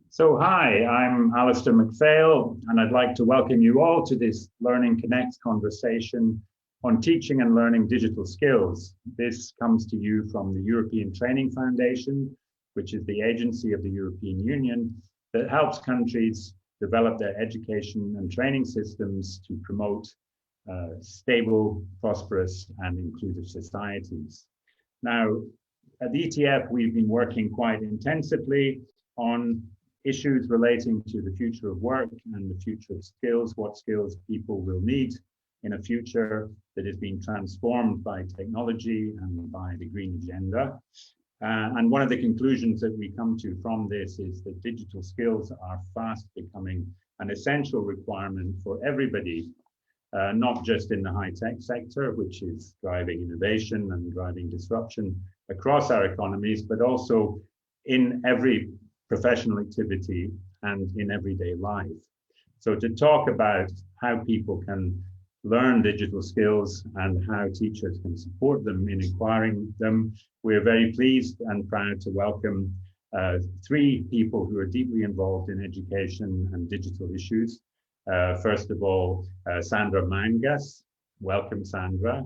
So hi, I'm Alistair MacPhail, and I'd like to welcome you all to this Learning Connects conversation on teaching and learning digital skills. This comes to you from the European Training Foundation, which is the agency of the European Union that helps countries develop their education and training systems to promote stable, prosperous, and inclusive societies. Now, at the ETF, we've been working quite intensively on issues relating to the future of work and the future of skills, what skills people will need in a future that is being transformed by technology and by the green agenda. And one of the conclusions that we come to from this is that digital skills are fast becoming an essential requirement for everybody, not just in the high-tech sector, which is driving innovation and driving disruption across our economies, but also in every professional activity and in everyday life. So to talk about how people can learn digital skills and how teachers can support them in acquiring them, we're very pleased and proud to welcome three people who are deeply involved in education and digital issues. First of all, Sandra Mangas. Welcome, Sandra.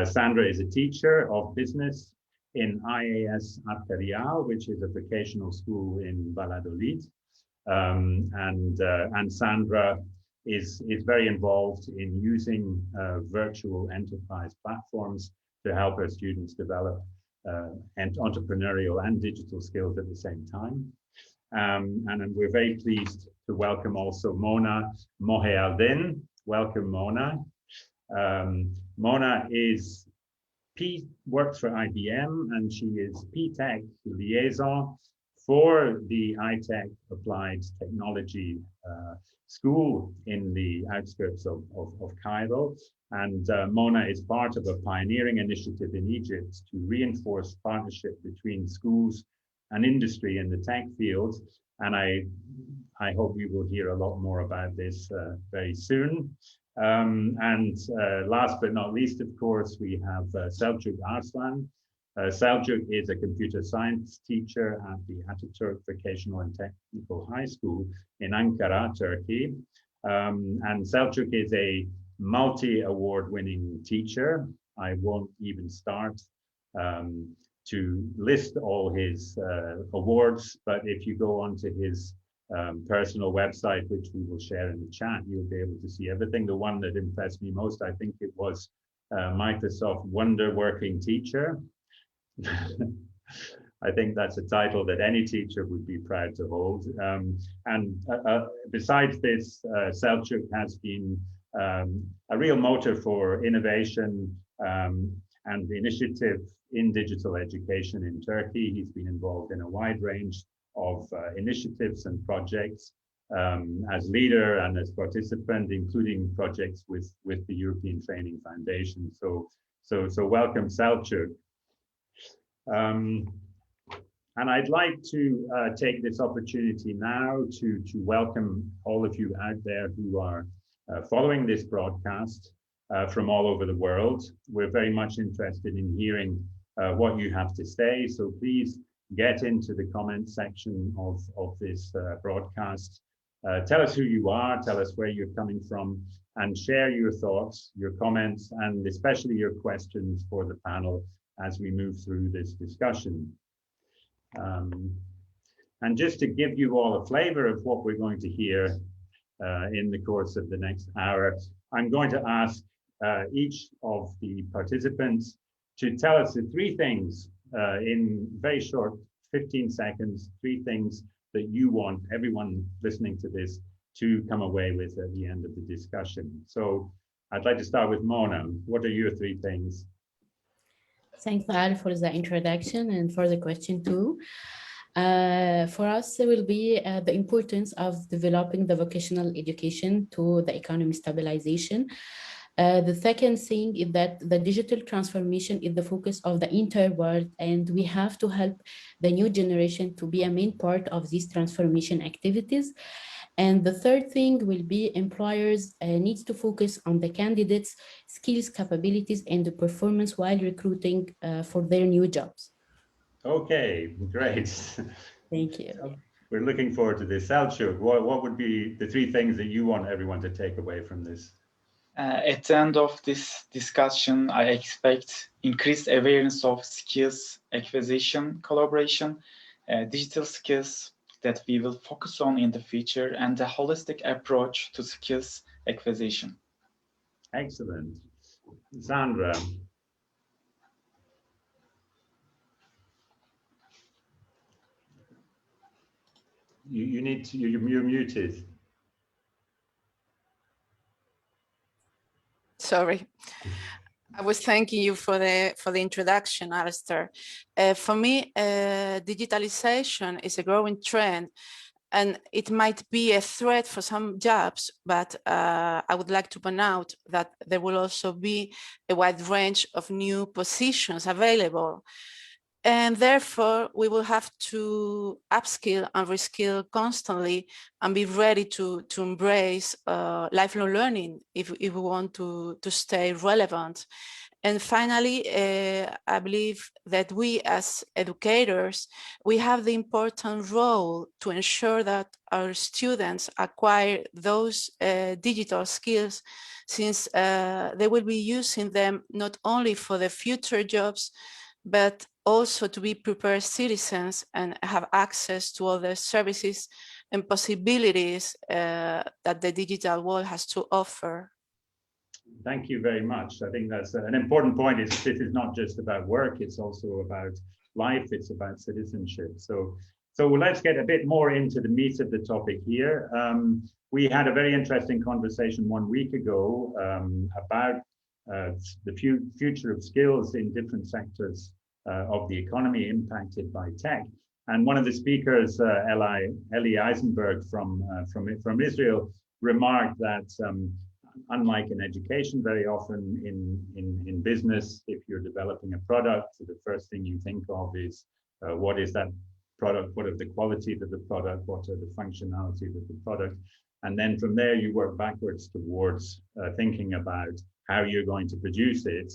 Sandra is a teacher of business in IAS Arterial, which is a vocational school in Valladolid. And Sandra is very involved in using virtual enterprise platforms to help her students develop entrepreneurial and digital skills at the same time. And we're very pleased to welcome also Mona Mohealdin. Welcome, Mona. Mona works for IBM, and she is P-Tech liaison for the iTech Applied Technology School in the outskirts of Cairo. And Mona is part of a pioneering initiative in Egypt to reinforce partnership between schools and industry in the tech field. And I hope we will hear a lot more about this very soon. Last but not least, of course, we have Selçuk Arslan. Selçuk is a computer science teacher at the Ataturk Vocational and Technical High School in Ankara, Turkey. And Selçuk is a multi-award winning teacher. I won't even start to list all his awards, but if you go onto his personal website, which we will share in the chat, you'll be able to see everything. The one that impressed me most, I think it was Microsoft Wonder Working Teacher. I think that's a title that any teacher would be proud to hold. Besides this, Selçuk has been a real motor for innovation and initiative in digital education in Turkey. He's been involved in a wide range of initiatives and projects as leader and as participant, including projects with the European Training Foundation. So welcome, Selçuk. And I'd like to take this opportunity now to welcome all of you out there who are following this broadcast from all over the world. We're very much interested in hearing what you have to say, so please get into the comment section of this broadcast. Tell us who you are, tell us where you're coming from, and share your thoughts, your comments, and especially your questions for the panel as we move through this discussion. And just to give you all a flavor of what we're going to hear in the course of the next hour, I'm going to ask each of the participants to tell us the three things in very short 15 seconds, three things that you want everyone listening to this to come away with at the end of the discussion. So I'd like to start with Mona. What are your three things? Thanks, Al, for the introduction and for the question too. For us, it will be the importance of developing the vocational education to the economy stabilization. The second thing is that the digital transformation is the focus of the entire world, and we have to help the new generation to be a main part of these transformation activities. And the third thing will be employers needs to focus on the candidates' skills, capabilities, and the performance while recruiting for their new jobs. Okay, great. Thank you. we're looking forward to this. Selçuk, what would be the 3 things that you want everyone to take away from this? At the end of this discussion, I expect increased awareness of skills acquisition, collaboration, digital skills that we will focus on in the future, and a holistic approach to skills acquisition. Excellent. Sandra. You need to, you're muted. Sorry. I was thanking you for the introduction, Alistair. For me, digitalization is a growing trend, and it might be a threat for some jobs, but I would like to point out that there will also be a wide range of new positions available. And therefore, we will have to upskill and reskill constantly and be ready to embrace lifelong learning if we want to stay relevant. And finally, I believe that we as educators, we have the important role to ensure that our students acquire those digital skills, since they will be using them not only for the future jobs, but also to be prepared citizens and have access to all the services and possibilities that the digital world has to offer. Thank you very much. I think that's an important point. This is not just about work, it's also about life, it's about citizenship. So let's get a bit more into the meat of the topic here. We had a very interesting conversation 1 week ago about the future of skills in different sectors of the economy impacted by tech. And one of the speakers, Eli Eisenberg from Israel, remarked that unlike in education, very often in business, if you're developing a product, the first thing you think of is what is that product, what are the qualities of the product, what are the functionalities of the product, and then from there you work backwards towards thinking about how you're going to produce it.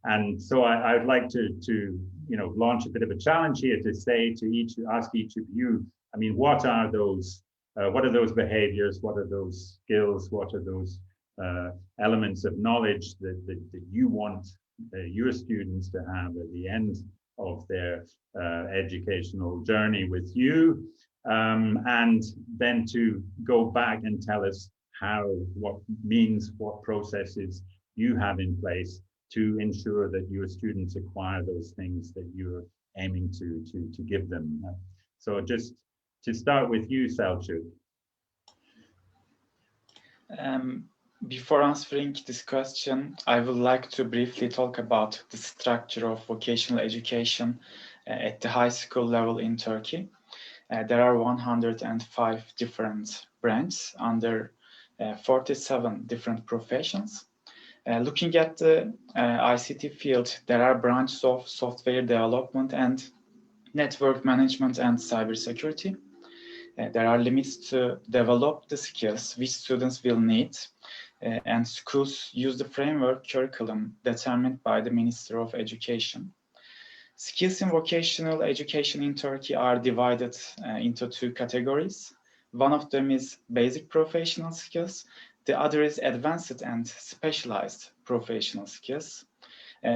And so I'd like to launch a bit of a challenge here to say to ask each of you, I mean, what are those behaviors, what are those skills, what are those elements of knowledge that you want your students to have at the end of their educational journey with you, and then to go back and tell us what processes you have in place to ensure that your students acquire those things that you're aiming to give them. So just to start with you, Selçuk. Before answering this question, I would like to briefly talk about the structure of vocational education at the high school level in Turkey. There are 105 different branches under 47 different professions. Looking at the ICT field, there are branches of software development and network management and cybersecurity. There are limits to develop the skills which students will need, and schools use the framework curriculum determined by the Minister of Education. Skills in vocational education in Turkey are divided into 2 categories. One of them is basic professional skills. The other is advanced and specialized professional skills.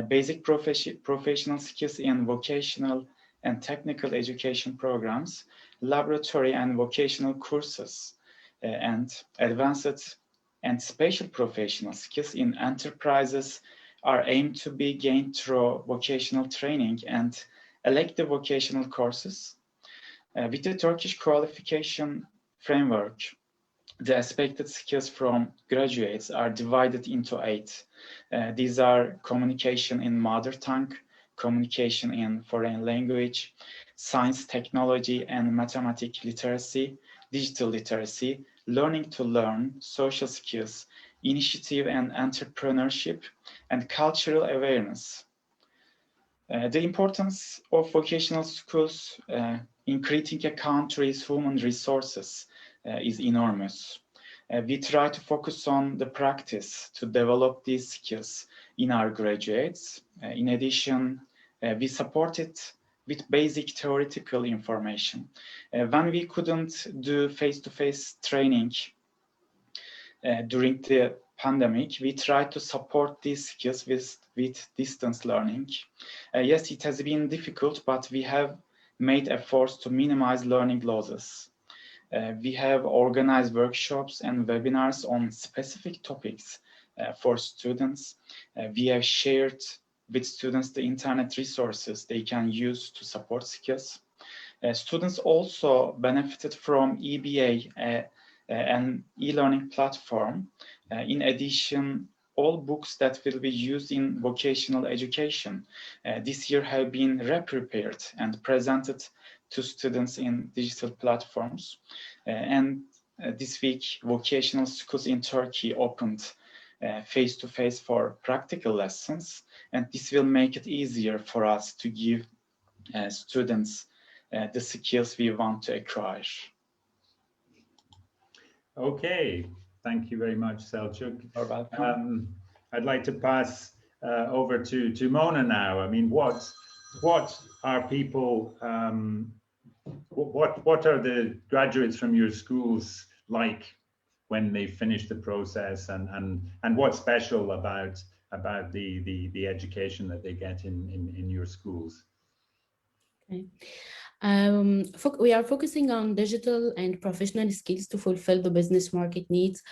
Basic professional skills in vocational and technical education programs, laboratory and vocational courses, and advanced and special professional skills in enterprises are aimed to be gained through vocational training and elective vocational courses. With the Turkish qualification framework, the expected skills from graduates are divided into 8. These are communication in mother tongue, communication in foreign language, science, technology, and mathematics literacy, digital literacy, learning to learn, social skills, initiative and entrepreneurship, and cultural awareness. The importance of vocational schools in creating a country's human resources is enormous. We try to focus on the practice to develop these skills in our graduates. In addition, we support it with basic theoretical information. When we couldn't do face-to-face training during the pandemic, we tried to support these skills with distance learning. Yes, it has been difficult, but we have made efforts to minimize learning losses. We have organized workshops and webinars on specific topics for students. We have shared with students the internet resources they can use to support skills. Students also benefited from EBA, an e-learning platform. In addition, all books that will be used in vocational education this year have been re-prepared and presented to students in digital platforms. And this week, vocational schools in Turkey opened face-to-face for practical lessons, and this will make it easier for us to give students the skills we want to acquire. Okay, thank you very much, Selçuk. You're welcome. I'd like to pass over to Mona now. I mean, what are people? What are the graduates from your schools like when they finish the process, and what's special about the education that they get in your schools? Okay. We are focusing on digital and professional skills to fulfill the business market needs.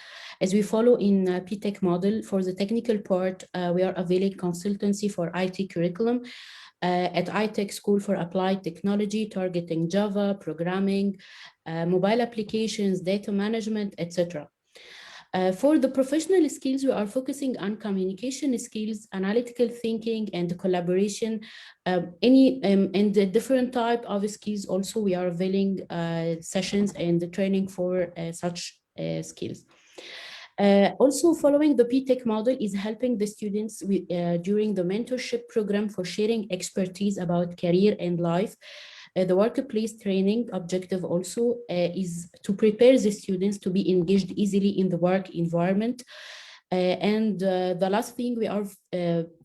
As we follow in PTech model, for the technical part, we are availing consultancy for IT curriculum at iTech School for Applied Technology, targeting Java, programming, mobile applications, data management, etc. For the professional skills, we are focusing on communication skills, analytical thinking, and collaboration. And the different type of skills. Also, we are availing sessions and training for such skills. Also, following the PTech model is helping the students during the mentorship program for sharing expertise about career and life. The workplace training objective also is to prepare the students to be engaged easily in the work environment. And the last thing we are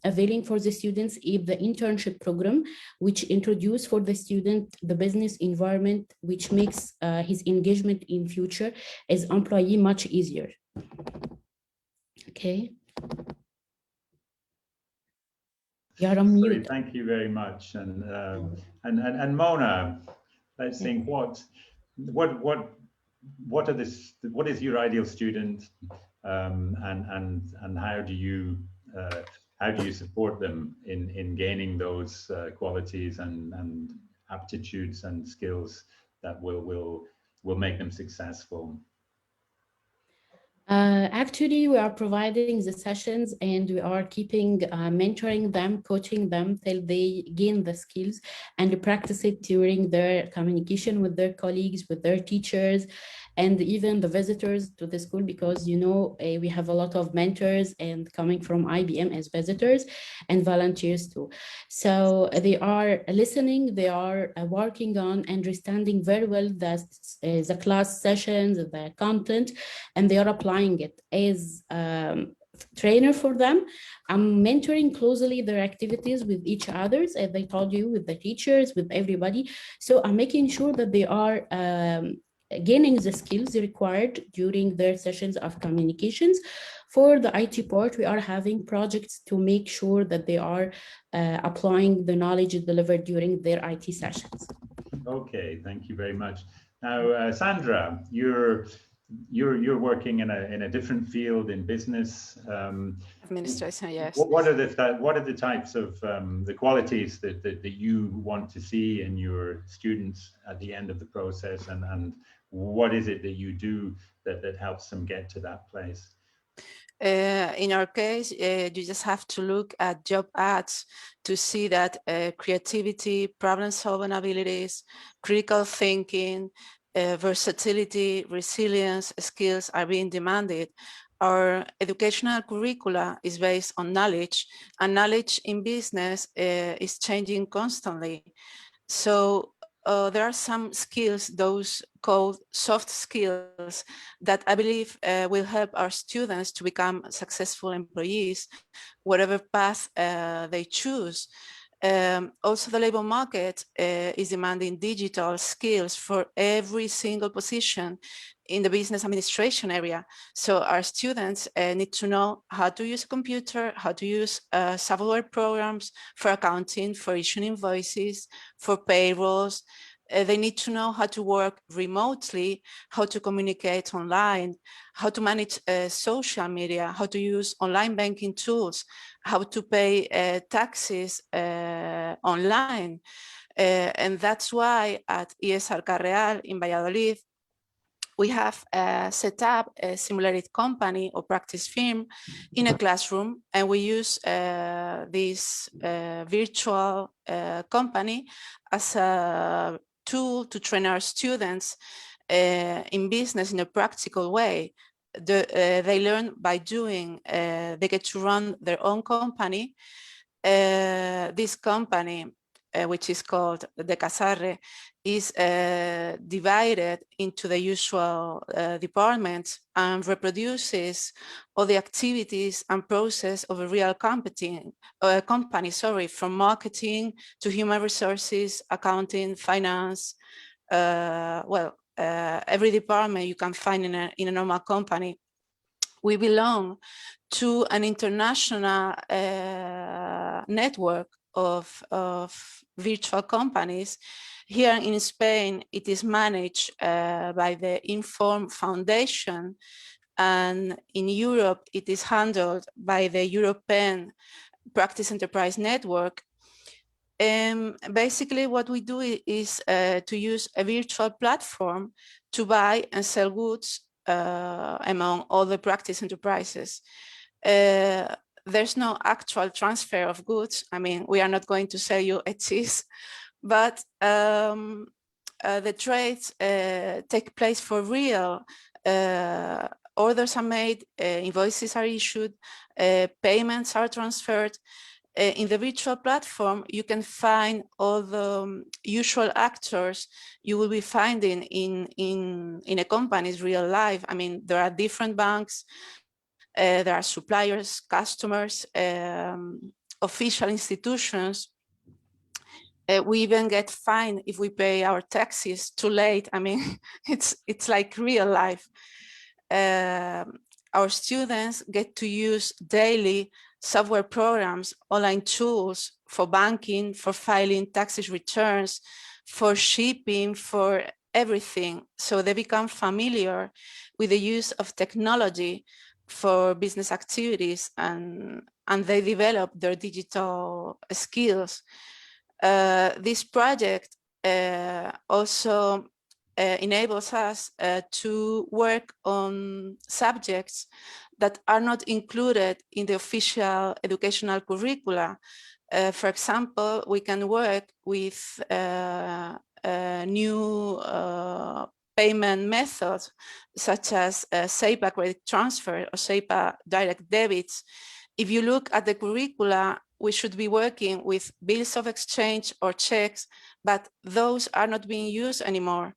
availing for the students is the internship program, which introduce for the student the business environment, which makes his engagement in future as employee much easier. Okay. You're on mute. Thank you very much. And Mona, let's think what is your ideal student, and how do you support them in gaining those qualities and aptitudes and skills that will make them successful? Actually, we are providing the sessions and we are keeping mentoring them, coaching them till they gain the skills and practice it during their communication with their colleagues, with their teachers, and even the visitors to the school, because we have a lot of mentors and coming from IBM as visitors and volunteers too. So they are listening, they are working on understanding very well the class sessions, the content, and they are applying it as trainer for them. I'm mentoring closely their activities with each others, as I told you, with the teachers, with everybody. So I'm making sure that they are gaining the skills required during their sessions of communications. For the IT part, we are having projects to make sure that they are applying the knowledge delivered during their IT sessions. Okay, thank you very much. Now, Sandra, you're working in a different field in business. Administration, yes. What are the types of the qualities that you want to see in your students at the end of the process, and what is it that you do that helps them get to that place? In our case, you just have to look at job ads to see that creativity, problem-solving abilities, critical thinking, versatility, resilience skills are being demanded. Our educational curricula is based on knowledge, and knowledge in business is changing constantly. So there are some skills, those called soft skills, that I believe will help our students to become successful employees, whatever path they choose. Also, the labor market is demanding digital skills for every single position in the business administration area. So our students need to know how to use a computer, how to use software programs for accounting, for issuing invoices, for payrolls. They need to know how to work remotely, how to communicate online, how to manage social media, how to use online banking tools, how to pay taxes online. And that's why at ESR Carreal in Valladolid, we have set up a simulated company or practice firm in a classroom, and we use this virtual company as a tool to train our students in business in a practical way. They learn by doing. They get to run their own company. This company, which is called the Casarre, is divided into the usual departments and reproduces all the activities and process of a real company, from marketing to human resources, accounting, finance, every department you can find in a normal company. We belong to an international network of virtual companies. Here in Spain, it is managed by the Inform Foundation, and in Europe, it is handled by the European Practice Enterprise Network. Basically, what we do is to use a virtual platform to buy and sell goods among all the practice enterprises. There's no actual transfer of goods. I mean, we are not going to sell you a cheese, but the trades take place for real. Orders are made, invoices are issued, payments are transferred. In the virtual platform, you can find all the usual actors you will be finding in a company's real life. I mean, there are different banks, there are suppliers, customers, official institutions. We even get fined if we pay our taxes too late. I mean, it's like real life. Our students get to use daily software programs, online tools for banking, for filing taxes returns, for shipping, for everything. So they become familiar with the use of technology for business activities, and they develop their digital skills. This project also enables us to work on subjects that are not included in the official educational curricula. For example, we can work with new payment methods, such as SEPA credit transfer or SEPA direct debits. If you look at the curricula, we should be working with bills of exchange or checks, but those are not being used anymore.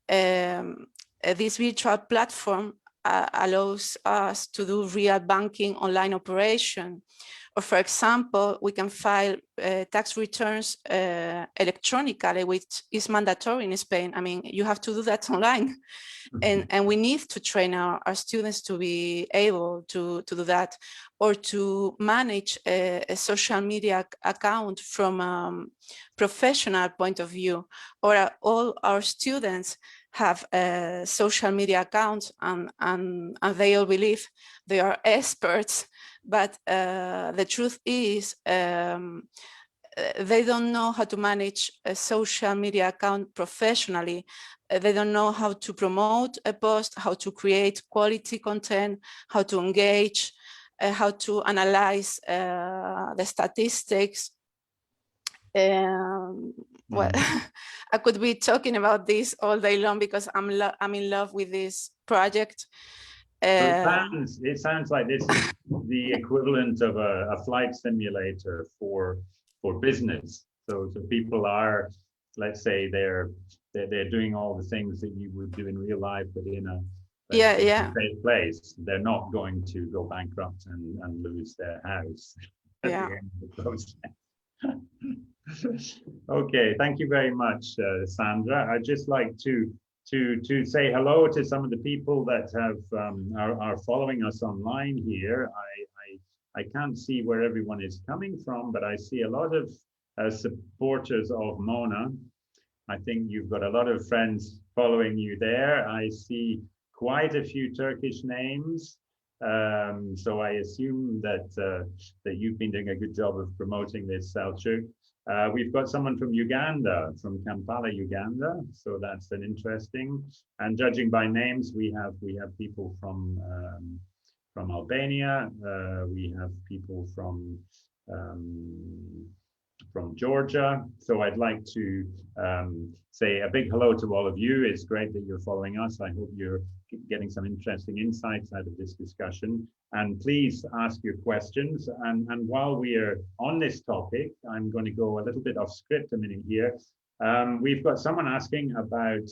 This virtual platform allows us to do real banking online operation. Or for example, we can file tax returns electronically, which is mandatory in Spain. I mean, you have to do that online. And we need to train our students to be able to do that, or to manage a social media account from a professional point of view. Or all our students have social media accounts, and they all believe they are experts, but the truth is they don't know how to manage a social media account professionally. They don't know how to promote a post, how to create quality content, how to engage, how to analyze the statistics. Well, I could be talking about this all day long because I'm in love with this project. It sounds like this is the equivalent of a flight simulator for business. So people are, let's say, they're doing all the things that you would do in real life, but in a safe place. They're not going to go bankrupt and lose their house at the end of the process. Okay, thank you very much, Sandra. I'd just like to say hello to some of the people that are following us online here. I can't see where everyone is coming from, but I see a lot of supporters of Mona. I think you've got a lot of friends following you there. I see quite a few Turkish names. So I assume that you've been doing a good job of promoting this, Selçuk. We've got someone from Uganda, from Kampala, Uganda. So that's an interesting. And judging by names, we have people from Albania. We have people from Georgia. So I'd like to say a big hello to all of you. It's great that you're following us. I hope you're getting some interesting insights out of this discussion. And please ask your questions. And while we are on this topic, I'm going to go a little bit off script a minute here. We've got someone asking about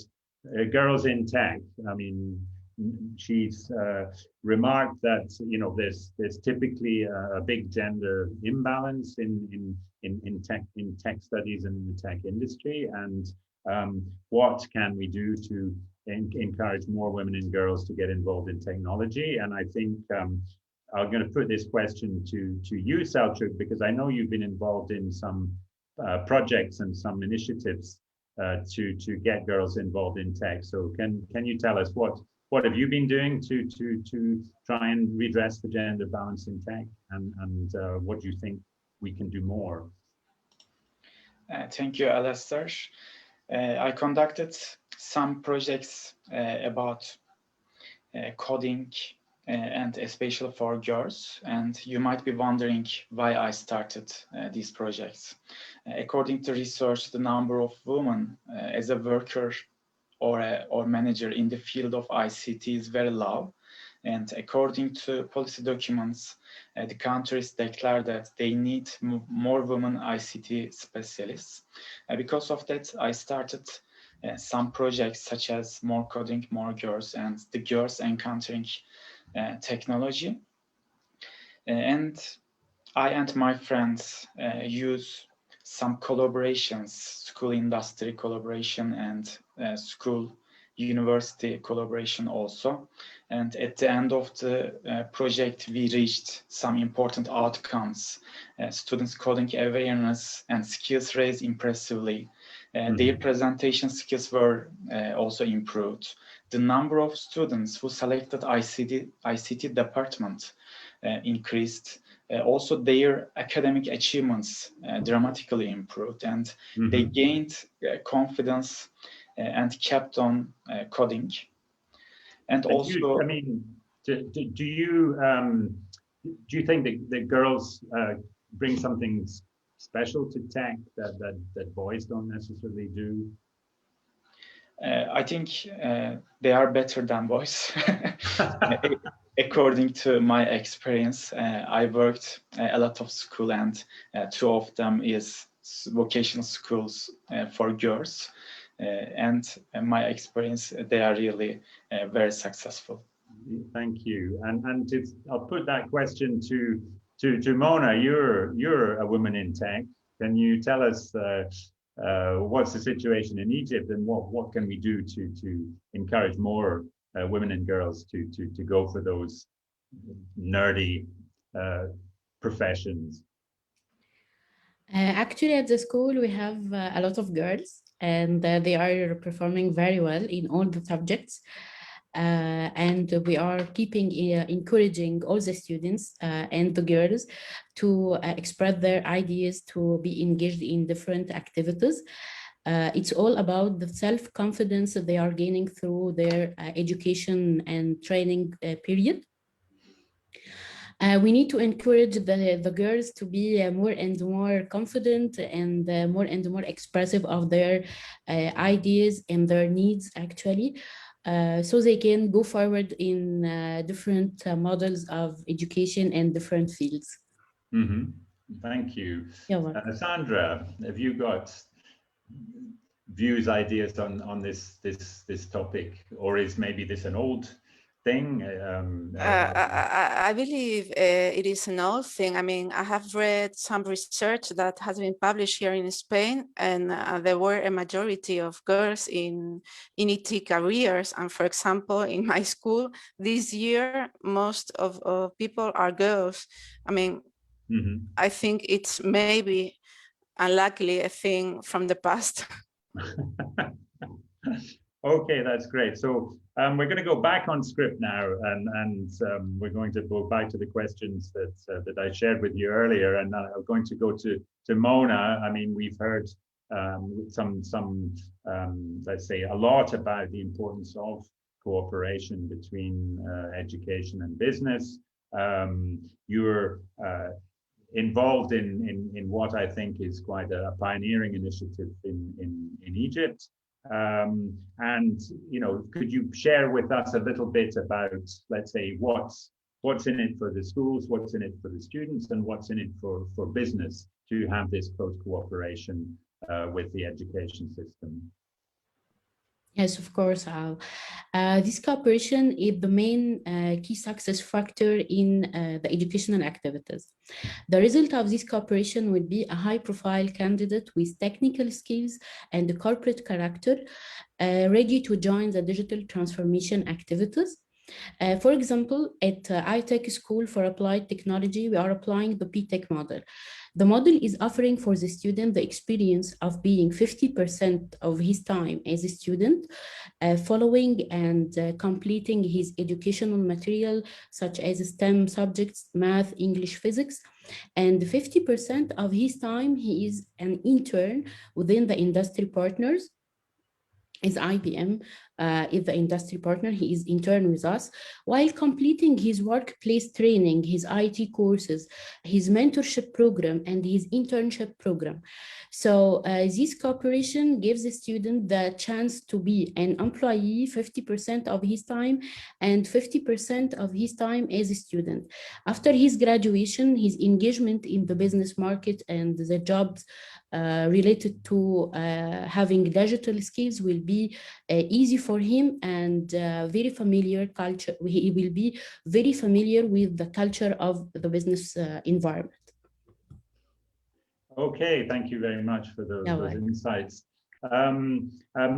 girls in tech. I mean, she's remarked that there's typically a big gender imbalance in tech studies and in the tech industry, and what can we do to encourage more women and girls to get involved in technology? And I think I'm going to put this question to you, Selçuk, because I know you've been involved in some projects and some initiatives to get girls involved in tech. So can you tell us what have you been doing to try and redress the gender balance in tech, and what do you think we can do more? Thank you, Alastair. I conducted some projects about coding and especially for girls, and you might be wondering why I started these projects. According to research, the number of women as a worker or manager in the field of ICT is very low. And according to policy documents, the countries declare that they need more women ICT specialists. Because of that, I started some projects such as More Coding, More Girls, and the Girls Encountering Technology. And I and my friends use some collaborations, school industry collaboration and school university collaboration also. And at the end of the project, we reached some important outcomes. Students' coding awareness and skills raised impressively. Their presentation skills were also improved. The number of students who selected ICT department increased. Also, their academic achievements dramatically improved, and they gained confidence and kept on coding. And also, I mean, do you think that girls bring something special to tech that boys don't necessarily do? I think they are better than boys. According to my experience, I worked a lot of school, and two of them is vocational schools for girls. And my experience, they are really very successful. Thank you. And I'll put that question to Mona. You're a woman in tech. Can you tell us what's the situation in Egypt, and what can we do to encourage more women and girls to go for those nerdy professions? Actually, at the school, we have a lot of girls, and they are performing very well in all the subjects. And we are keeping encouraging all the students and the girls to express their ideas, to be engaged in different activities. It's all about the self-confidence that they are gaining through their education and training period. We need to encourage the girls to be more and more confident and more expressive of their ideas and their needs, actually, so they can go forward in different models of education and different fields. Thank you. Sandra, have you got views, ideas on this topic, or is maybe this an old thing? I believe it is an old thing. I mean, I have read some research that has been published here in Spain, and there were a majority of girls in IT careers. And for example, in my school this year, most of people are girls. I mean, I think it's maybe unluckily a thing from the past. Okay, that's great. So we're going to go back on script now, and we're going to go back to the questions that I shared with you earlier, and I'm going to go to Mona. I mean, we've heard some let's say a lot about the importance of cooperation between education and business. You're involved in what I think is quite a pioneering initiative in Egypt. And could you share with us a little bit about, let's say, what's in it for the schools, what's in it for the students, and what's in it for business to have this close cooperation with the education system? Yes, of course, Al. This cooperation is the main key success factor in the educational activities. The result of this cooperation would be a high-profile candidate with technical skills and a corporate character ready to join the digital transformation activities. For example, at iTech School for Applied Technology, we are applying the PTech model. The model is offering for the student the experience of being 50% of his time as a student, following and completing his educational material, such as STEM subjects, math, English, physics, and 50% of his time he is an intern within the industry partners. Is IBM is the industry partner. He is intern with us while completing his workplace training, his IT courses, his mentorship program, and his internship program. So this cooperation gives the student the chance to be an employee 50% of his time and 50% of his time as a student. After his graduation, his engagement in the business market and the jobs related to having digital skills will be easy for him and very familiar culture. He will be very familiar with the culture of the business environment. Okay, thank you very much for those insights.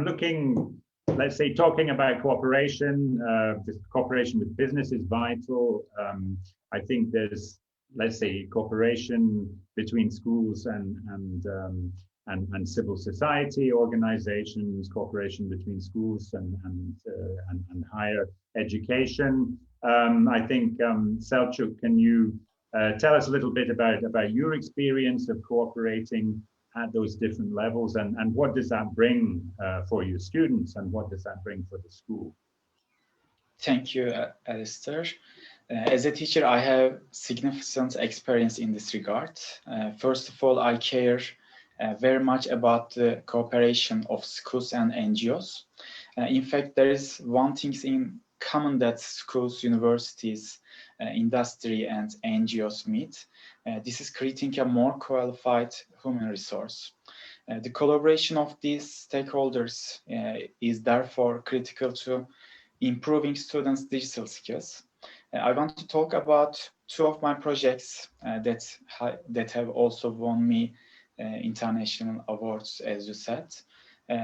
Looking, let's say, talking about cooperation, this cooperation with business is vital. I think there's, let's say, cooperation between schools and civil society organizations, cooperation between schools and higher education. I think, Selçuk, can you tell us a little bit about your experience of cooperating at those different levels, and what does that bring for your students, and what does that bring for the school? Thank you, Alistair. As a teacher, I have significant experience in this regard. First of all, I care very much about the cooperation of schools and NGOs. In fact, there is one thing in common that schools, universities, industry, and NGOs meet. This is creating a more qualified human resource. The collaboration of these stakeholders is therefore critical to improving students' digital skills. I want to talk about two of my projects that have also won me international awards, as you said.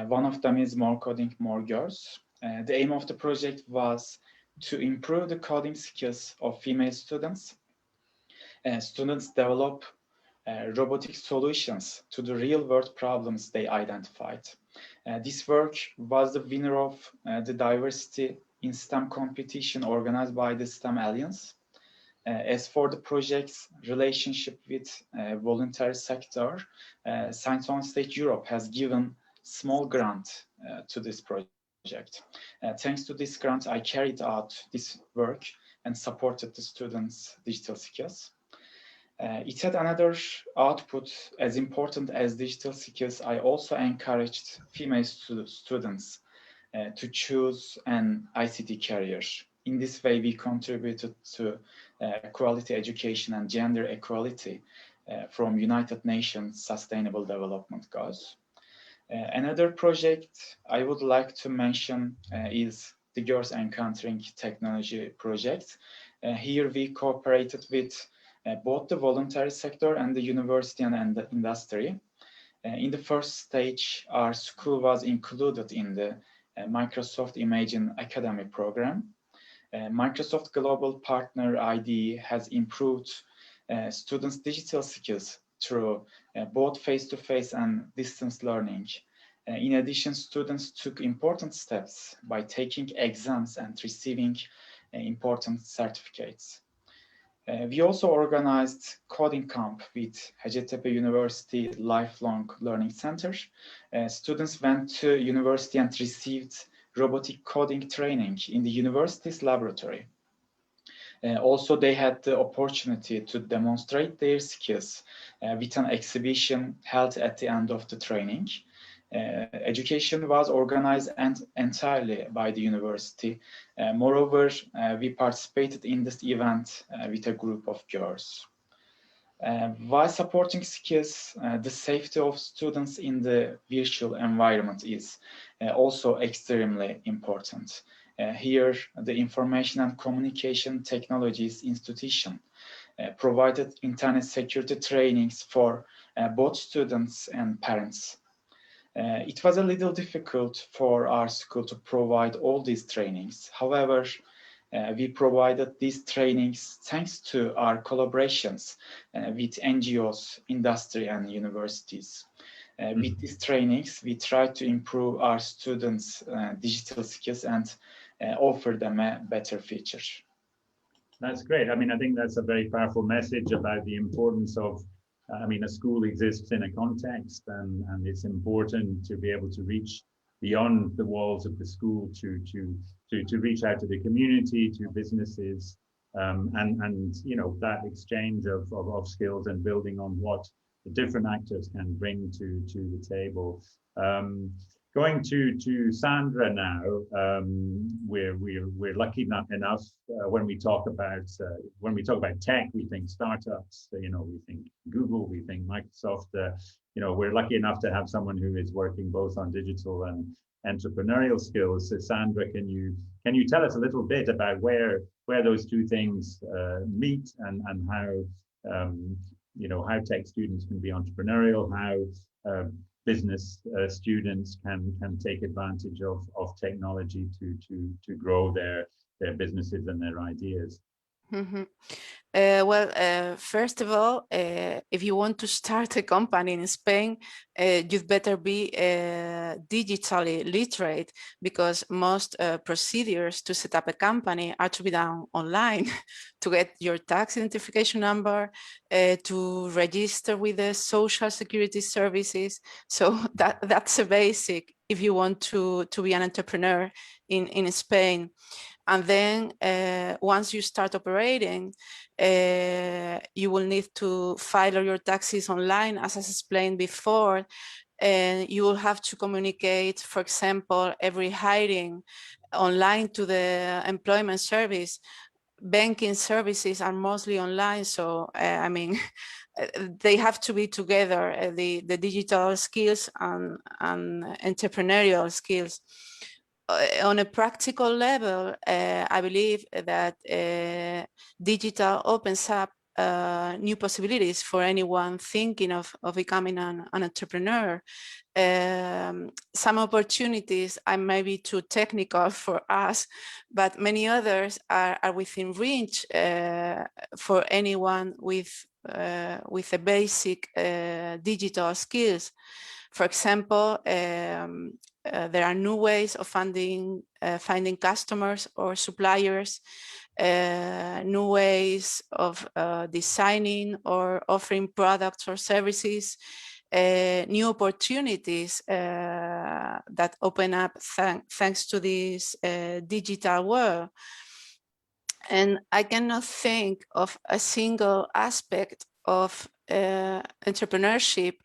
One of them is More Coding, More Girls. The aim of the project was to improve the coding skills of female students. Students develop robotic solutions to the real-world problems they identified. This work was the winner of the Diversity in STEM competition organized by the STEM Alliance. As for the project's relationship with voluntary sector, Science on Stage Europe has given small grant to this project. Thanks to this grant, I carried out this work and supported the students' digital skills. It had another output as important as digital skills. I also encouraged female students to choose an ICT career. In this way, we contributed to quality education and gender equality from United Nations Sustainable Development Goals. Another project I would like to mention is the Girls Encountering Technology project. Here we cooperated with both the voluntary sector and the university and the industry. In the first stage, our school was included in the Microsoft Imagine Academy program. Microsoft Global Partner ID has improved students' digital skills through both face-to-face and distance learning. In addition, students took important steps by taking exams and receiving important certificates. We also organized coding camp with Hacettepe University Lifelong Learning Center. Students went to university and received robotic coding training in the university's laboratory. Also, they had the opportunity to demonstrate their skills with an exhibition held at the end of the training. Education was organized entirely by the university. Moreover, we participated in this event with a group of girls. While supporting skills, the safety of students in the virtual environment is also extremely important. Here, the Information and Communication Technologies Institution provided internet security trainings for both students and parents. It was a little difficult for our school to provide all these trainings. However, we provided these trainings thanks to our collaborations with NGOs, industry, and universities. With these trainings, we try to improve our students' digital skills and offer them a better future. That's great. I mean, I think that's a very powerful message about the importance of, I mean, a school exists in a context, and it's important to be able to reach beyond the walls of the school to reach out to the community, to businesses, and you know, that exchange of skills and building on what the different actors can bring to the table. Going to Sandra now, we're lucky enough when we talk about tech, we think startups, you know, we think Google, we think Microsoft. You know, we're lucky enough to have someone who is working both on digital and entrepreneurial skills. So Sandra, can you tell us a little bit about where those two things meet, and how you know, how tech students can be entrepreneurial, how business students can take advantage of technology to grow their businesses and their ideas? Mm-hmm. First of all, if you want to start a company in Spain, you'd better be digitally literate, because most procedures to set up a company are to be done online. To get your tax identification number, to register with the social security services. So that's a basic if you want to be an entrepreneur in Spain. And then once you start operating, you will need to file your taxes online, as I explained before, and you will have to communicate, for example, every hiring online to the employment service. Banking services are mostly online, so I mean, they have to be together, the digital skills and entrepreneurial skills. On a practical level, I believe that digital opens up new possibilities for anyone thinking of becoming an entrepreneur. Some opportunities are maybe too technical for us, but many others are within reach for anyone with a basic digital skills. For example, there are new ways of finding customers or suppliers, new ways of designing or offering products or services, new opportunities that open up thanks to this digital world. And I cannot think of a single aspect of entrepreneurship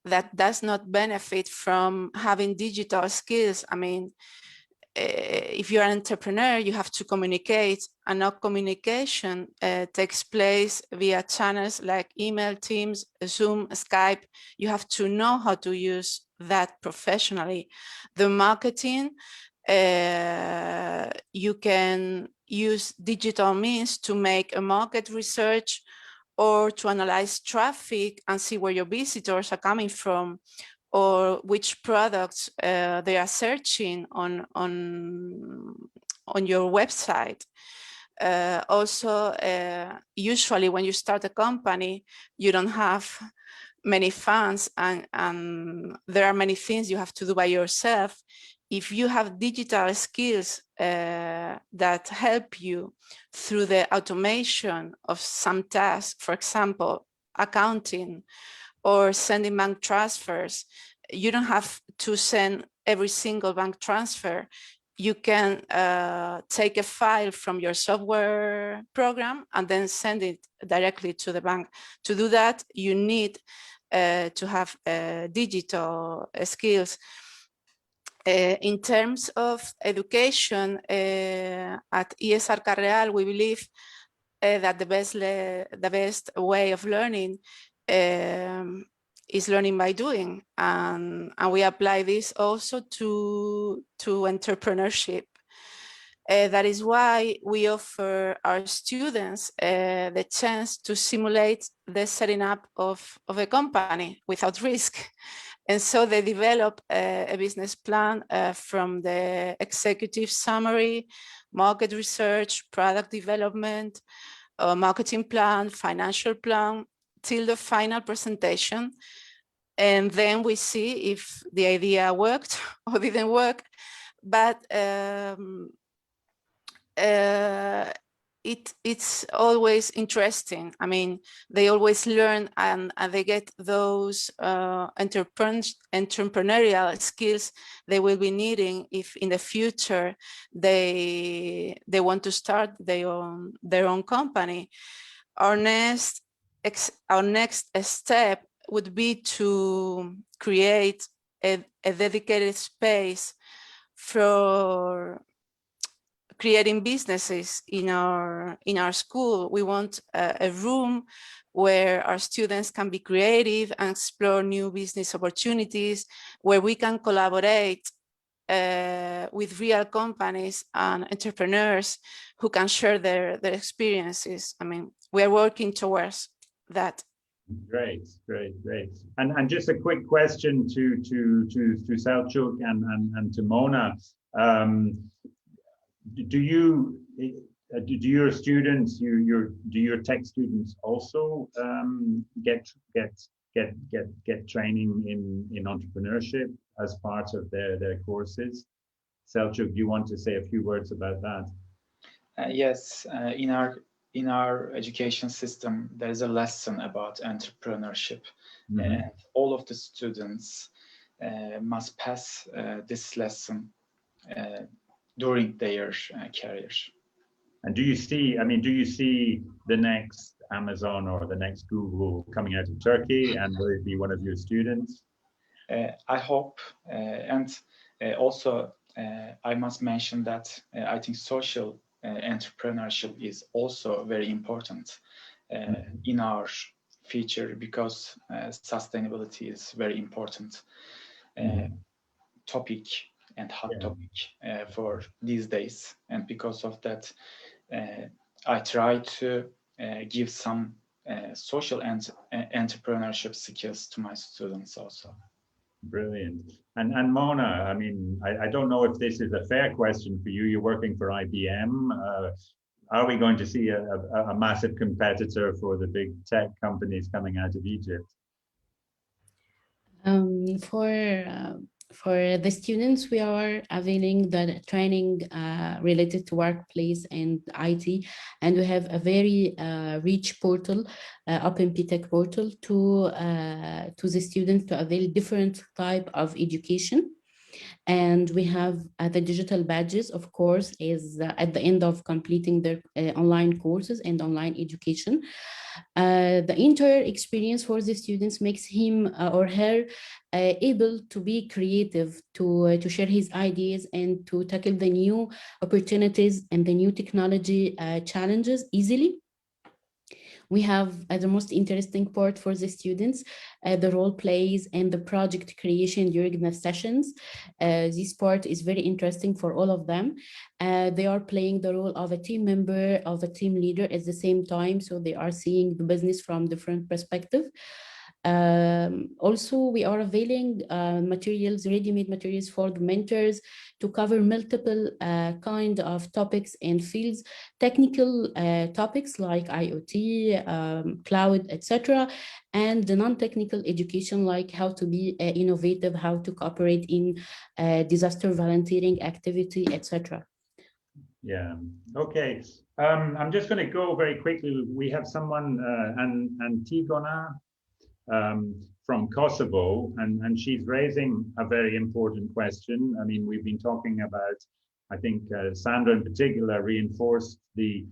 that does not benefit from having digital skills. I mean, if you're an entrepreneur, you have to communicate, and all communication takes place via channels like email, Teams, Zoom, Skype. You have to know how to use that professionally. The marketing You can use digital means to make a market research or to analyze traffic and see where your visitors are coming from, or which products they are searching on your website. Also, usually when you start a company, you don't have many funds, and there are many things you have to do by yourself. If you have digital skills that help you through the automation of some tasks, for example, accounting or sending bank transfers, you don't have to send every single bank transfer. You can take a file from your software program and then send it directly to the bank. To do that, you need to have digital skills. In terms of education, at ESR Carreal, we believe that the best way of learning is learning by doing, and we apply this also to entrepreneurship. That is why we offer our students the chance to simulate the setting up of a company without risk. And so they develop a business plan from the executive summary, market research, product development, marketing plan, financial plan, till the final presentation. And then we see if the idea worked or didn't work. But it's always interesting. I mean, they always learn and they get those entrepreneurial skills they will be needing if in the future they want to start their own company. Our next step would be to create a dedicated space for creating businesses in our school. We want a room where our students can be creative and explore new business opportunities, where we can collaborate with real companies and entrepreneurs who can share their experiences. I mean, we are working towards that. Great. And just a quick question to Selçuk and to Mona. Do your students, do your tech students also get training in entrepreneurship as part of their courses? Selçuk, do you want to say a few words about that? Yes, in our education system, there is a lesson about entrepreneurship, and all of the students must pass this lesson during their careers. And do you see the next Amazon or the next Google coming out of Turkey, and will it be one of your students? I hope, and also I must mention that I think social entrepreneurship is also very important in our future, because sustainability is very important topic and hot topic for these days. And because of that, I try to give some social and entrepreneurship skills to my students also. Brilliant. And Mona, I mean, I don't know if this is a fair question for you. You're working for IBM. Are we going to see a massive competitor for the big tech companies coming out of Egypt? For the students, we are availing the training related to workplace and IT, and we have a very rich portal, OpenPTech portal, to the students to avail different type of education. And we have the digital badges, of course, is at the end of completing their online courses and online education. The entire experience for the students makes him or her able to be creative, to share his ideas and to tackle the new opportunities and the new technology challenges easily. We have the most interesting part for the students, the role plays and the project creation during the sessions. This part is very interesting for all of them. They are playing the role of a team member, of a team leader at the same time, so they are seeing the business from different perspective. Also, we are availing materials, ready-made materials for the mentors to cover multiple kind of topics and fields, technical topics like IoT, cloud, etc., and the non-technical education like how to be innovative, how to cooperate in disaster volunteering activity, etc. Yeah. Okay. I'm just going to go very quickly. We have someone, Antigona, from Kosovo, and she's raising a very important question. I mean, we've been talking about, I think Sandra in particular reinforced the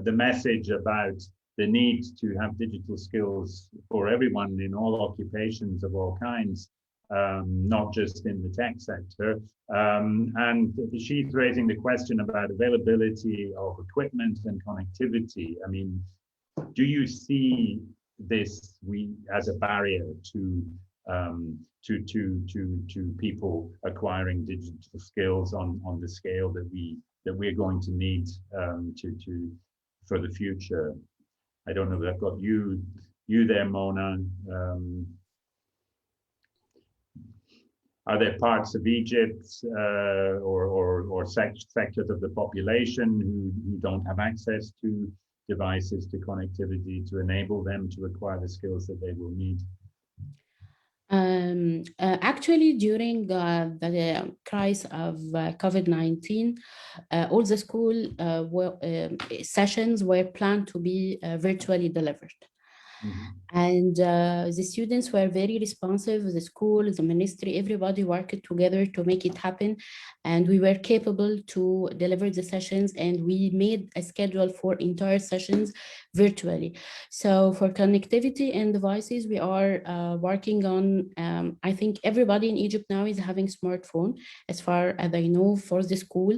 message about the need to have digital skills for everyone in all occupations of all kinds, not just in the tech sector. And she's raising the question about availability of equipment and connectivity. I mean, do you see this as a barrier to people acquiring digital skills on the scale that we're going to need for the future? I don't know if I've got you there, Mona. Are there parts of Egypt or sectors of the population who don't have access to devices, to connectivity, to enable them to acquire the skills that they will need? Actually, during the crisis of COVID-19, all the school sessions were planned to be virtually delivered. Mm-hmm. And the students were very responsive, the school, the ministry, everybody worked together to make it happen. And we were capable to deliver the sessions, and we made a schedule for entire sessions virtually. So for connectivity and devices, we are working on, I think everybody in Egypt now is having smartphone, as far as I know, for the school.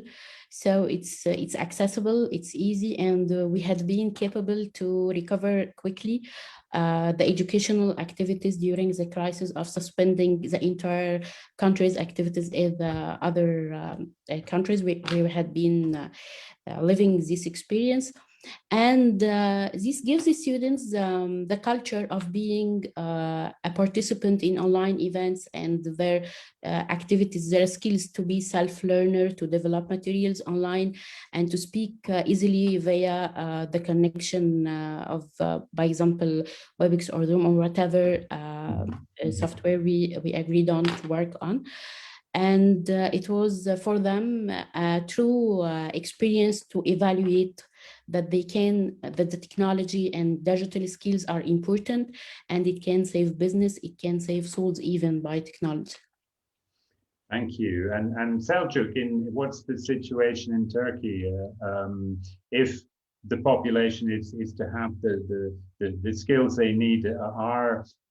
So it's accessible, it's easy, and we had been capable to recover quickly the educational activities during the crisis of suspending the entire country's activities in the other countries we had been living this experience. And this gives the students the culture of being a participant in online events and their activities, their skills to be self-learner, to develop materials online, and to speak easily via the connection of, by example, WebEx or Zoom or whatever software we agreed on to work on. And it was for them a true experience to evaluate that the technology and digital skills are important, and it can save business, it can save souls even by technology. Thank you. And Selçuk, what's the situation in Turkey? If the population is to have the skills they need,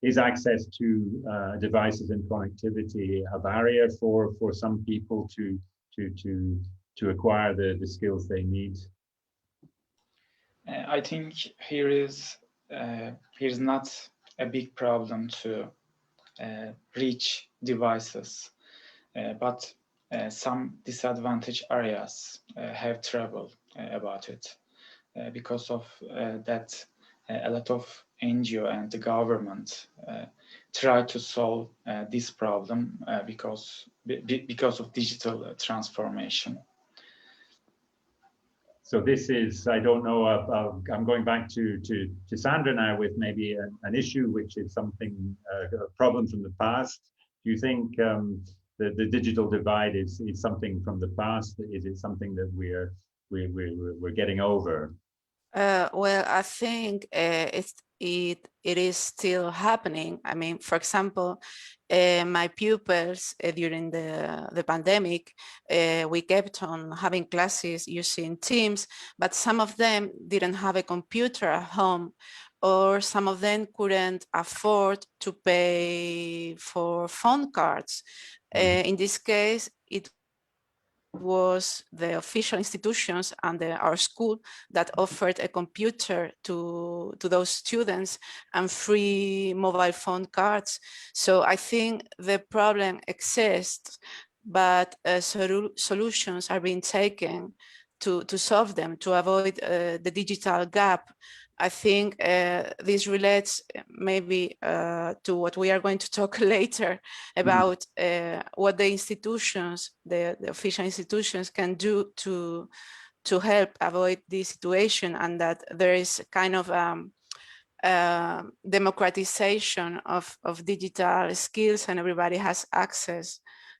is access to devices and connectivity a barrier for some people to acquire the skills they need? I think here's not a big problem to reach devices, but some disadvantaged areas have trouble about it because of that. A lot of NGO and the government try to solve this problem because of digital transformation. So this is, I don't know, I'm going back to Sandra now with maybe an issue which is something, a problem from the past. Do you think the digital divide is something from the past? Is it something that we're getting over? Well, I think it is still happening. I mean, for example, my pupils during the pandemic, we kept on having classes using Teams, but some of them didn't have a computer at home, or some of them couldn't afford to pay for phone cards. In this case, it was the official institutions and our school that offered a computer to those students and free mobile phone cards. So I think the problem exists, but solutions are being taken to solve them, to avoid the digital gap. I think this relates maybe to what we are going to talk later about what the institutions, the official institutions can do to help avoid this situation, and that there is kind of democratization of digital skills and everybody has access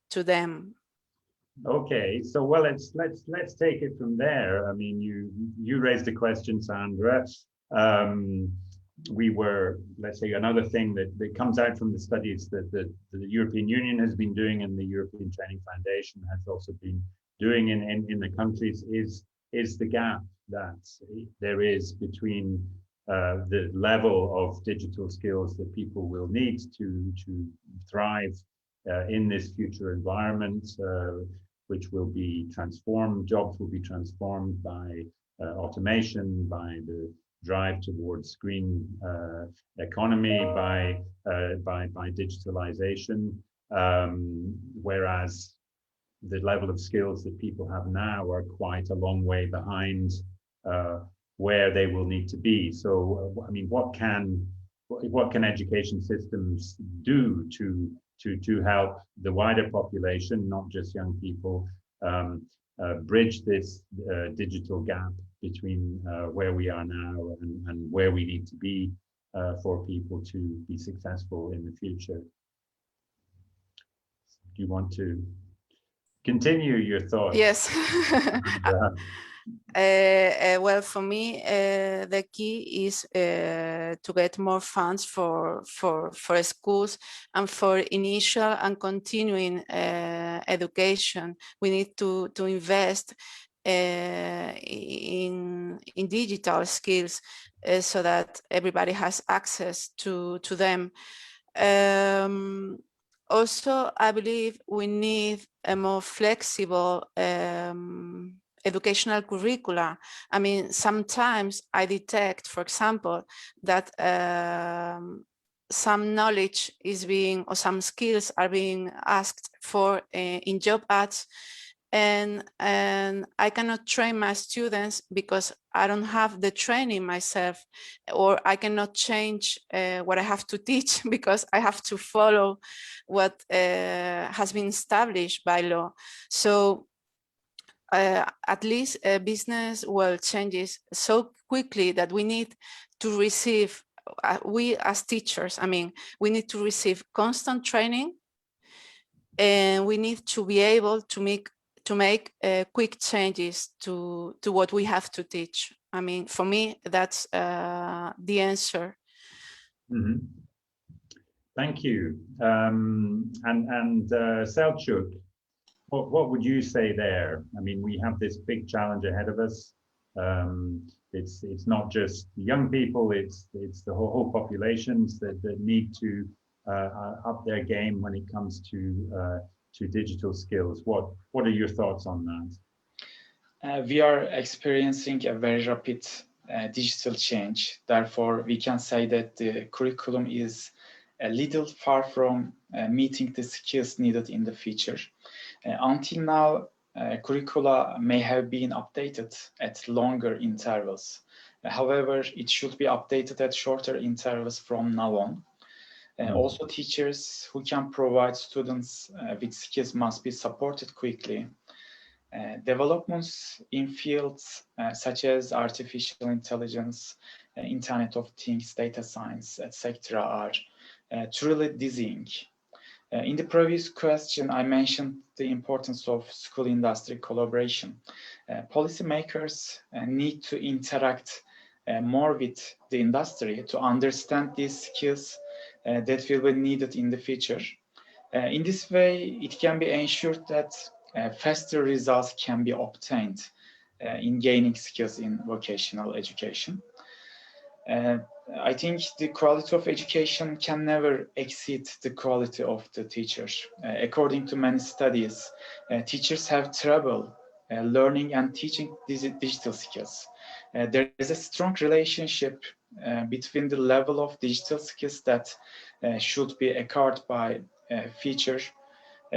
to them. Okay, so well, let's take it from there. I mean, you raised a question, Sandra. We were, let's say, another thing that comes out from the studies that the European Union has been doing and the European Training Foundation has also been doing in the countries is the gap that there is between the level of digital skills that people will need to thrive in this future environment, which will be transformed. Jobs will be transformed by automation, by the drive towards green economy, by digitalization, whereas the level of skills that people have now are quite a long way behind where they will need to be. So, I mean, what can education systems do to help the wider population, not just young people, bridge this digital gap between where we are now and where we need to be for people to be successful in the future? Do you want to continue your thoughts? Yes. Well, for me, the key is to get more funds for schools and for initial and continuing education. We need to invest in digital skills so that everybody has access to them. Also, I believe we need a more flexible educational curricula. I mean, sometimes I detect, for example, that some knowledge is being, or some skills are being asked for in job ads, and I cannot train my students because I don't have the training myself, or I cannot change what I have to teach because I have to follow what has been established by law. So at least business world changes so quickly that we need to receive, we as teachers, I mean, we need to receive constant training, and we need to be able to make quick changes to what we have to teach. I mean, for me, that's the answer. Mm-hmm. Thank you. And Selçuk, what would you say there? I mean, we have this big challenge ahead of us. It's not just young people; it's the whole populations that need to up their game when it comes to digital skills. What are your thoughts on that? We are experiencing a very rapid digital change. Therefore, we can say that the curriculum is a little far from meeting the skills needed in the future. Until now, curricula may have been updated at longer intervals. However, it should be updated at shorter intervals from now on. Also, teachers who can provide students with skills must be supported quickly. Developments in fields such as artificial intelligence, Internet of Things, data science, etc. are truly dizzying. In the previous question, I mentioned the importance of school-industry collaboration. Policymakers need to interact more with the industry to understand these skills that will be needed in the future. In this way, it can be ensured that faster results can be obtained in gaining skills in vocational education. I think the quality of education can never exceed the quality of the teachers. According to many studies, teachers have trouble learning and teaching digital skills. There is a strong relationship between the level of digital skills that should be acquired by future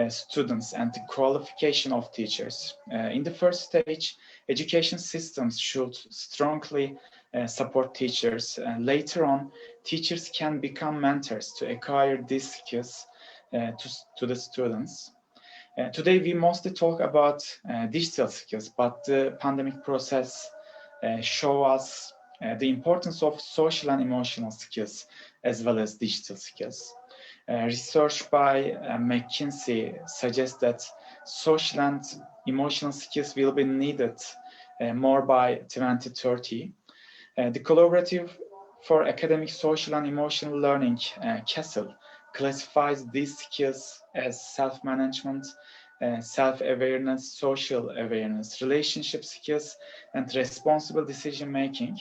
students and the qualification of teachers. In the first stage, education systems should strongly support teachers. Later on, teachers can become mentors to acquire these skills to the students. Today, we mostly talk about digital skills, but the pandemic process show us the importance of social and emotional skills as well as digital skills. Research by McKinsey suggests that social and emotional skills will be needed more by 2030. The Collaborative for Academic, Social and Emotional Learning, CASEL, classifies these skills as self-management, self-awareness, social awareness, relationship skills, and responsible decision-making.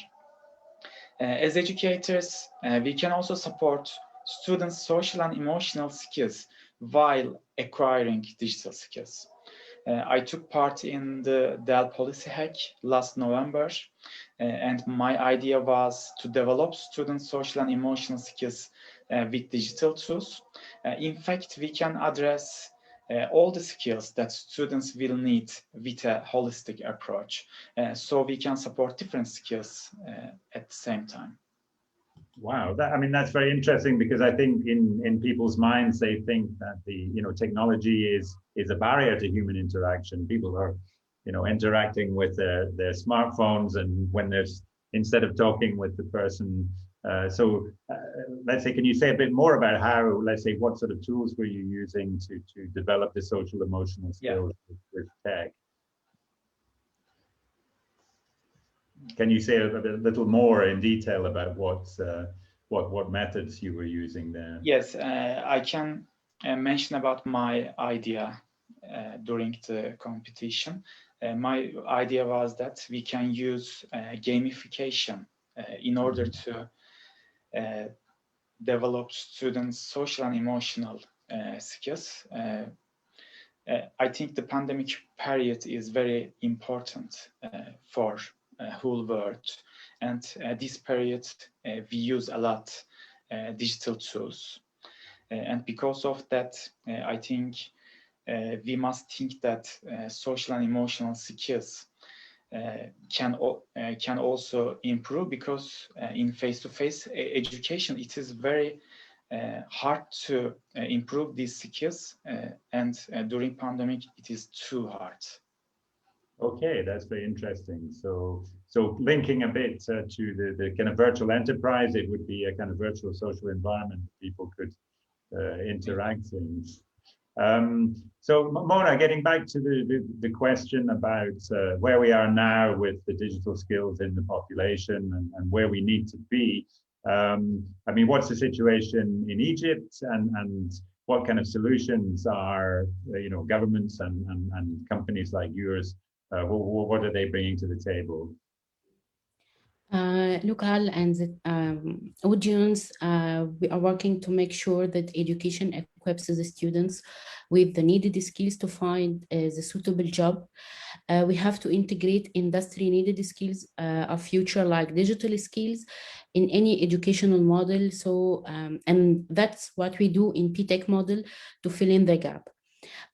As educators, we can also support students' social and emotional skills while acquiring digital skills. I took part in the Dell Policy Hack last November, and my idea was to develop students' social and emotional skills with digital tools. In fact, we can address all the skills that students will need with a holistic approach, so we can support different skills at the same time. Wow, I mean, that's very interesting, because I think in people's minds, they think that the technology is a barrier to human interaction. People are interacting with their smartphones, and when there's, instead of talking with the person. Let's say, can you say a bit more about how, let's say, what sort of tools were you using to develop the social emotional skills with tech? Can you say a little more in detail about what methods you were using there? Yes, I can mention about my idea during the competition. My idea was that we can use gamification in order to develop students' social and emotional skills. I think the pandemic period is very important for whole world, and this period we use a lot digital tools, and because of that, I think we must think that social and emotional skills can also improve, because in face-to-face education it is very hard to improve these skills, and during pandemic it is too hard. Okay, that's very interesting. So linking a bit to the kind of virtual enterprise, it would be a kind of virtual social environment that people could interact in. So Mona, getting back to the question about where we are now with the digital skills in the population, and where we need to be. I mean, what's the situation in Egypt, and what kind of solutions are governments and companies like yours, what are they bringing to the table? Local and the audience, we are working to make sure that education equips the students with the needed skills to find the suitable job. We have to integrate industry needed skills of future, like digital skills, in any educational model. So, and that's what we do in PTech model to fill in the gap.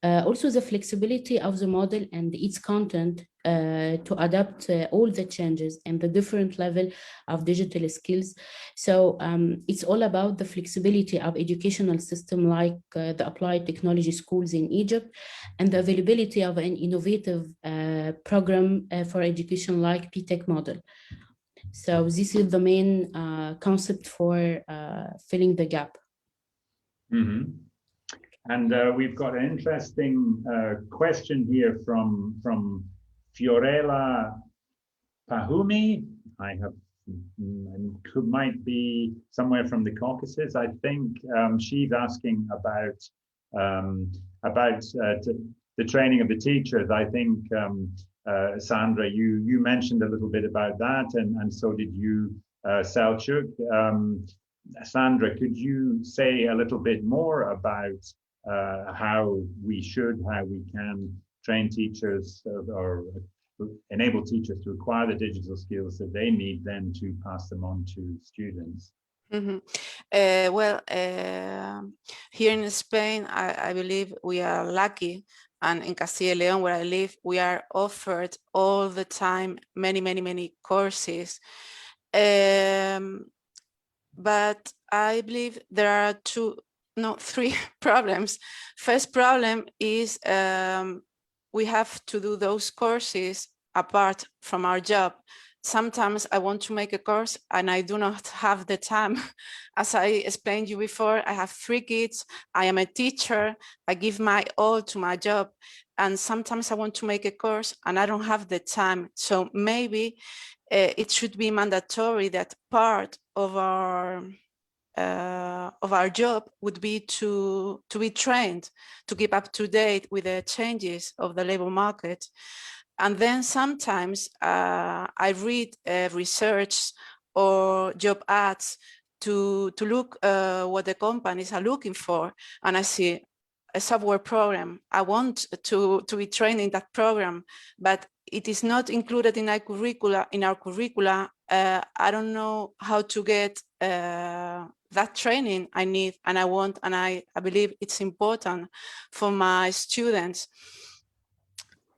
Also, the flexibility of the model and its content to adapt all the changes and the different level of digital skills. So it's all about the flexibility of educational system, like the applied technology schools in Egypt, and the availability of an innovative program for education like PTech model. So this is the main concept for filling the gap. Mm-hmm. And we've got an interesting question here from Fiorella Pahumi. Might be somewhere from the Caucasus, I think. She's asking about the training of the teachers. I think, Sandra, you mentioned a little bit about that, and so did you Selçuk. Sandra, could you say a little bit more about how we can train teachers or enable teachers to acquire the digital skills that they need then to pass them on to students? Mm-hmm. Here in Spain, I believe we are lucky, and in Castilla y León, where I live, we are offered all the time many courses. But I believe there are three problems. First problem is we have to do those courses apart from our job. Sometimes I want to make a course and I do not have the time. As I explained you before, I have 3 kids, I am a teacher, I give my all to my job, and sometimes I want to make a course and I don't have the time. So maybe it should be mandatory that part of our job would be to be trained, to keep up to date with the changes of the labor market. And then sometimes I read research or job ads to look what the companies are looking for, and I see a software program. I want to be trained in that program, but it is not included in our curricula. I don't know how to get that training I need and I want, and I believe it's important for my students.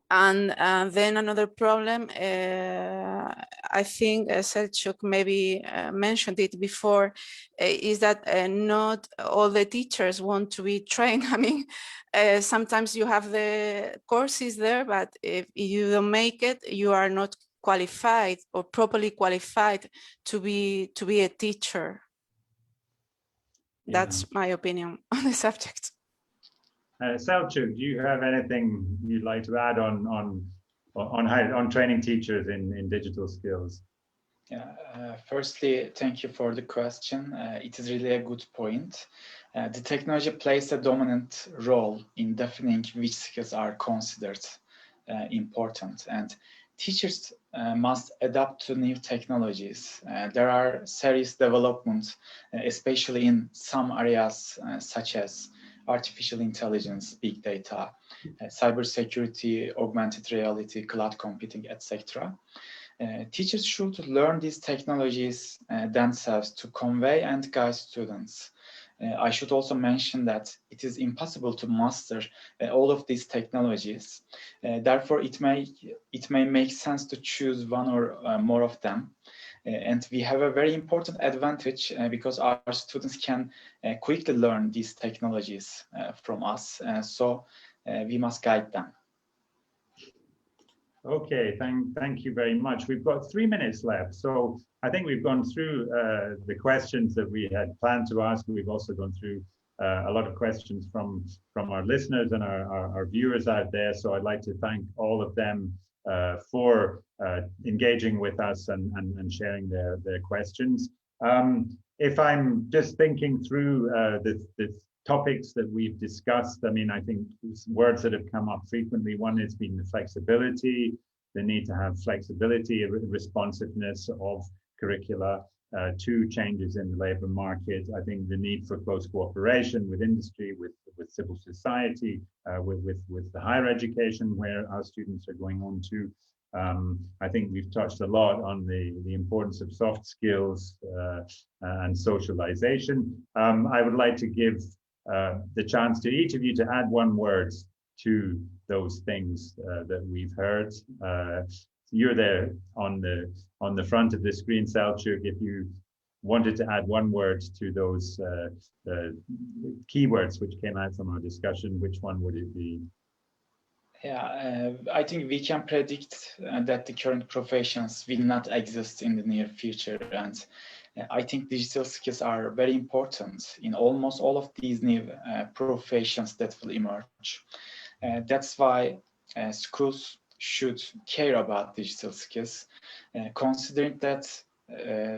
And then another problem, I think Selçuk maybe mentioned it before, is that not all the teachers want to be trained. I mean, sometimes you have the courses there, but if you don't make it, you are not qualified or properly qualified to be a teacher. That's my opinion on the subject. Selçuk, do you have anything you'd like to add on training teachers in digital skills? Firstly, thank you for the question. It is really a good point. The technology plays a dominant role in defining which skills are considered important, and teachers must adapt to new technologies. There are serious developments, especially in some areas such as artificial intelligence, big data, cybersecurity, augmented reality, cloud computing, etc. Teachers should learn these technologies themselves to convey and guide students. I should also mention that it is impossible to master all of these technologies. Therefore, it may make sense to choose one or more of them. And we have a very important advantage because our students can quickly learn these technologies from us. So we must guide them. Okay, thank you very much. We've got 3 minutes left, so I think we've gone through the questions that we had planned to ask. We've also gone through a lot of questions from our listeners and our viewers out there. So I'd like to thank all of them for engaging with us and sharing their questions. If I'm just thinking through the topics that we've discussed, I mean, I think words that have come up frequently, one has been the flexibility, the need to have flexibility, responsiveness of curricula to changes in the labor market. I think the need for close cooperation with industry, with civil society, with the higher education where our students are going on to. I think we've touched a lot on the importance of soft skills and socialization. I would like to give the chance to each of you to add one word to those things that we've heard. You're there on the front of the screen, Selçuk. If you wanted to add one word to those keywords which came out from our discussion, which one would it be? Yeah, I think we can predict that the current professions will not exist in the near future, and I think digital skills are very important in almost all of these new professions that will emerge. That's why schools should care about digital skills, considering that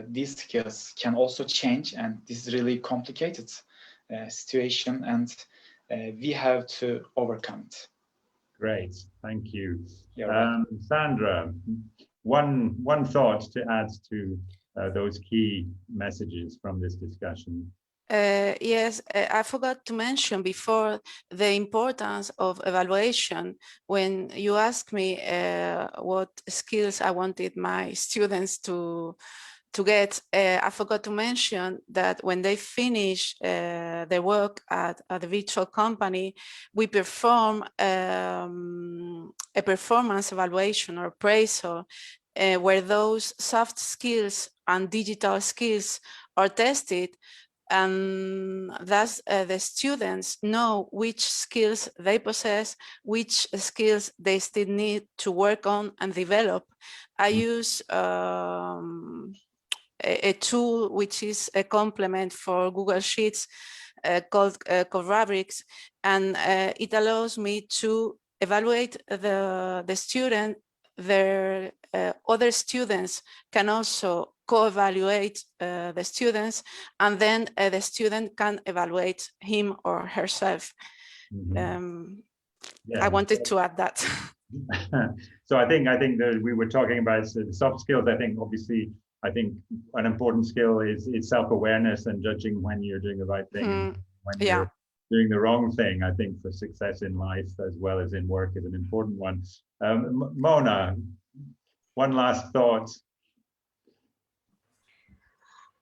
these skills can also change, and this is really complicated situation, and we have to overcome it. Great, thank you. Sandra, one thought to add to those key messages from this discussion? Yes, I forgot to mention before the importance of evaluation. When you asked me what skills I wanted my students to get, I forgot to mention that when they finish their work at the virtual company, we perform a performance evaluation or appraisal where those soft skills and digital skills are tested, and thus the students know which skills they possess, which skills they still need to work on and develop. I use a tool which is a complement for Google Sheets called Rubrics, and it allows me to evaluate the student. Their other students can also co-evaluate the students, and then the student can evaluate him or herself. Yeah. I wanted to add that. So I think that we were talking about the soft skills. I think obviously, I think an important skill is self-awareness and judging when you're doing the right thing, when you're doing the wrong thing. I think for success in life as well as in work is an important one. Mona, one last thought.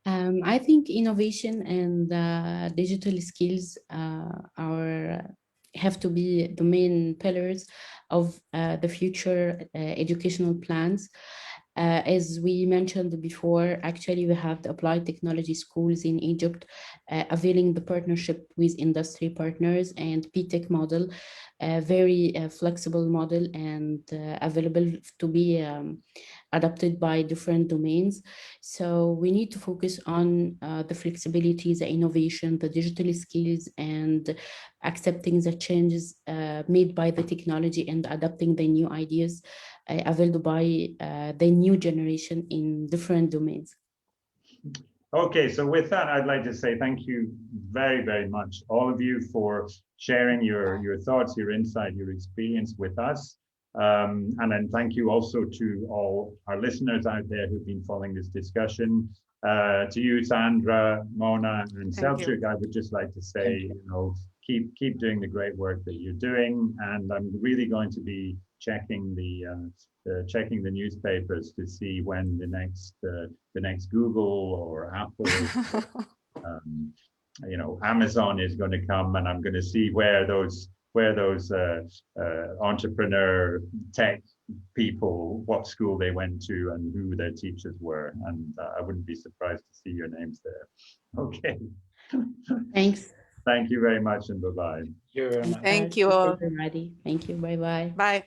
I think innovation and digital skills have to be the main pillars of the future educational plans. As we mentioned before, actually we have the applied technology schools in Egypt availing the partnership with industry partners and PTech model, a very flexible model and available to be adapted by different domains. So we need to focus on the flexibility, the innovation, the digital skills, and accepting the changes made by the technology and adapting the new ideas available by the new generation in different domains. Okay, so with that, I'd like to say thank you very, very much, all of you, for sharing your thoughts, your insight, your experience with us. And then thank you also to all our listeners out there who've been following this discussion. To you, Sandra, Mona, and Selçuk, I would just like to say, keep doing the great work that you're doing. And I'm really going to be checking the newspapers to see when the next Google or Apple, Amazon is going to come, and I'm going to see where those entrepreneur tech people, what school they went to and who their teachers were, and I wouldn't be surprised to see your names there. Okay. Thanks. Thank you very much, and bye-bye. Thank you very much. Thank you all. Everybody. Thank you. Bye-bye. Bye.